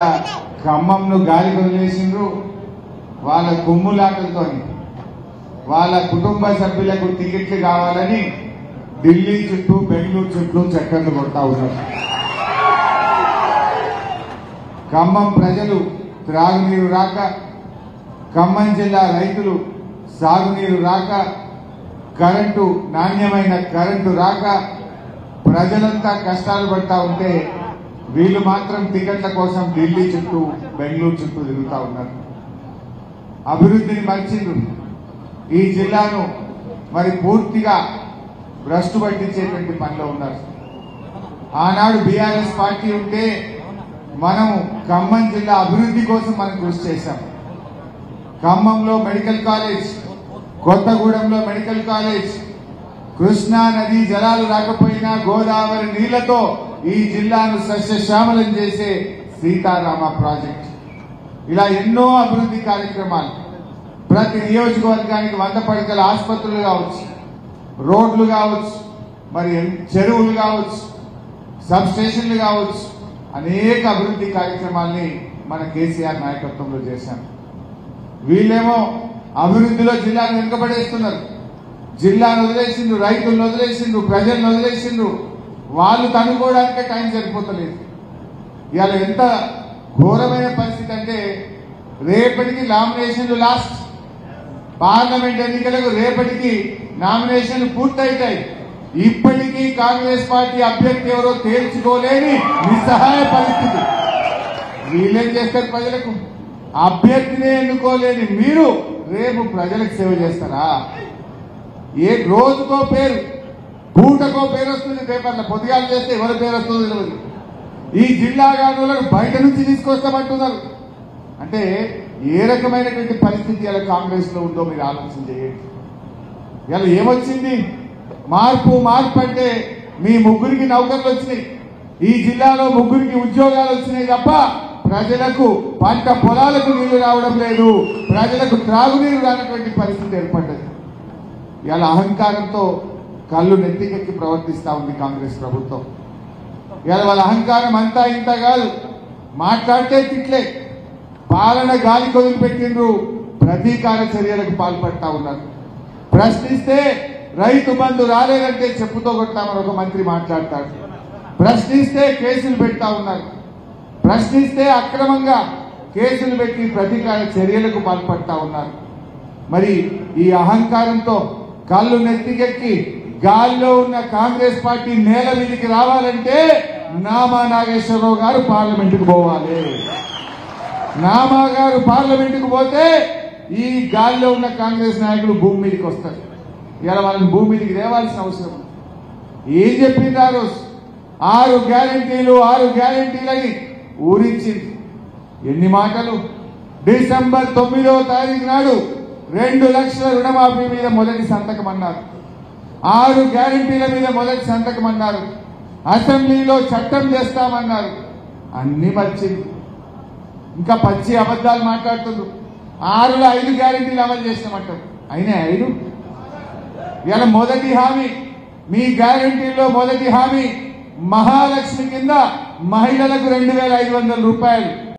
ఖమ్మంను గాలి వదిలేసిండ్రు. వాళ్ళ కొమ్ములాటలతో వాళ్ళ కుటుంబ సభ్యులకు టికెట్లు కావాలని ఢిల్లీ చుట్టూ బెంగళూరు చుట్టూ చక్కర్లు కొడతా ఉన్నారు. ఖమ్మం ప్రజలు త్రాగునీరు రాక, ఖమ్మం జిల్లా రైతులు సాగునీరు రాక, కరెంటు నాణ్యమైన కరెంటు రాక ప్రజలంతా కష్టాలు పడతా ఉంటే వీళ్ళు మాత్రం టికెట్ల కోసం ఢిల్లీ చుట్టూ బెంగళూరు చుట్టూ తిరుగుతా ఉన్నారు. అభివృద్ధిని మర్చిండ్రు. ఈ జిల్లాను మరి పూర్తిగా భ్రష్టు పట్టించేటువంటి పనిలో ఉన్నారు. ఆనాడు బీఆర్ఎస్ పార్టీ ఉంటే మనం ఖమ్మం జిల్లా అభివృద్ధి కోసం మనం కృషి చేశాం. ఖమ్మంలో మెడికల్ కాలేజ్, కొత్తగూడెంలో మెడికల్ కాలేజ్, కృష్ణా నదీ జలాలు రాకపోయినా గోదావరి నీళ్లతో ఈ జిల్లాను సస్యశ్యామలం చేసే సీతారామ ప్రాజెక్ట్, ఇలా ఎన్నో అభివృద్ధి కార్యక్రమాలు. ప్రతి నియోజకవర్గానికి 100 పడకల ఆసుపత్రులు కావచ్చు, రోడ్లు కావచ్చు, మరి చెరువులు కావచ్చు, సబ్ స్టేషన్లు కావచ్చు, అనేక అభివృద్ధి కార్యక్రమాల్ని మన కేసీఆర్ నాయకత్వంలో చేశాం. వీళ్ళేమో అభివృద్ధిలో జిల్లాను వెనుకబడేస్తున్నారు. జిల్లాను వదిలేసిండ్రు, రైతులను వదిలేసిండ్రు, ప్రజలను వదిలేసిండ్రు. వాళ్ళు తనుకోవడానికే టైం సరిపోతలేదు. ఇవాళ ఎంత ఘోరమైన పరిస్థితి అంటే రేపటికి నామినేషన్లు లాస్ట్. పార్లమెంట్ ఎన్నికలకు రేపటికి నామినేషన్లు పూర్తయితాయి. ఇప్పటికీ కాంగ్రెస్ పార్టీ అభ్యర్థి ఎవరో తేల్చుకోలేని నిస్సహాయ పరిస్థితి. వీళ్ళేం చేస్తారు? ప్రజలకు అభ్యర్థినే ఎన్నుకోలేని మీరు రేపు ప్రజలకు సేవ చేస్తారా? ఏ రోజుకో పేరు, పూటకో పేరు వస్తుంది పేపర్లో. పొద్దుగాలు చేస్తే ఎవరి పేరు వస్తుందో తెలియదు. ఈ జిల్లా గానులను బయట నుంచి తీసుకొస్తామంటున్నారు. అంటే ఏ రకమైనటువంటి పరిస్థితి ఇలా కాంగ్రెస్ లో ఉందో మీరు ఆలోచన చేయండి. ఇలా ఏమొచ్చింది? మార్పు మార్పు అంటే మీ ముగ్గురికి నౌకర్లు వచ్చినాయి, ఈ జిల్లాలో ముగ్గురికి ఉద్యోగాలు వచ్చినాయి తప్ప ప్రజలకు పంట పొలాలకు నీళ్లు రావడం లేదు, ప్రజలకు త్రాగునీరు రానటువంటి పరిస్థితి ఏర్పడ్డది. ఇలా అహంకారంతో కళ్ళు నెత్తికెక్కి ప్రవర్తిస్తా ఉంది కాంగ్రెస్ ప్రభుత్వం. ఇలా వాళ్ళ అహంకారం అంతా ఇంత కాదు, మాట్లాడితే తిట్లే, పాలన గాలి వదిలిపెట్టిండ్రు, ప్రతీకార చర్యలకు పాల్పడతా ఉన్నారు. ప్రశ్నిస్తే రైతు బంధు రాలేదంటే చెప్పుతో కొట్టామని ఒక మంత్రి మాట్లాడతాడు. ప్రశ్నిస్తే కేసులు పెడతా ఉన్నారు. ప్రశ్నిస్తే అక్రమంగా కేసులు పెట్టి ప్రతీకార చర్యలకు పాల్పడతా ఉన్నారు. మరి ఈ అహంకారంతో కళ్ళు నెత్తికెక్కి గాల్లో ఉన్న కాంగ్రెస్ పార్టీ నేల మీదికి రావాలంటే నామా నాగేశ్వరరావు గారు పార్లమెంటుకు పోవాలి. నామా గారు పార్లమెంటుకు పోతే ఈ గాల్లో ఉన్న కాంగ్రెస్ నాయకులు భూమి మీదకి వస్తారు. ఇలా వాళ్ళని భూమి మీదకి తేవాల్సిన అవసరం. ఏం చెప్పింది ఆ రోజు? 6 గ్యారెంటీలు 6 గ్యారెంటీలని ఊరించింది. ఎన్ని మాటలు! డిసెంబర్ 9వ తారీఖు నాడు 2 లక్షల రుణమాఫీ మీద మొదటి సంతకం అన్నారు. 6 గ్యారెంటీల మీద మొదటి సంతకం అన్నారు. అసెంబ్లీలో చట్టం చేస్తామన్నారు. అన్ని మర్చింది. ఇంకా పచ్చి అబద్దాలు మాట్లాడుతున్నారు. 6లో 5 గ్యారెంటీలు అమలు చేస్తామంటారు. అయినా 5. ఇలా మొదటి హామీ, మీ గ్యారెంటీలో మొదటి హామీ మహాలక్ష్మి కింద మహిళలకు 2,500 రూపాయలు.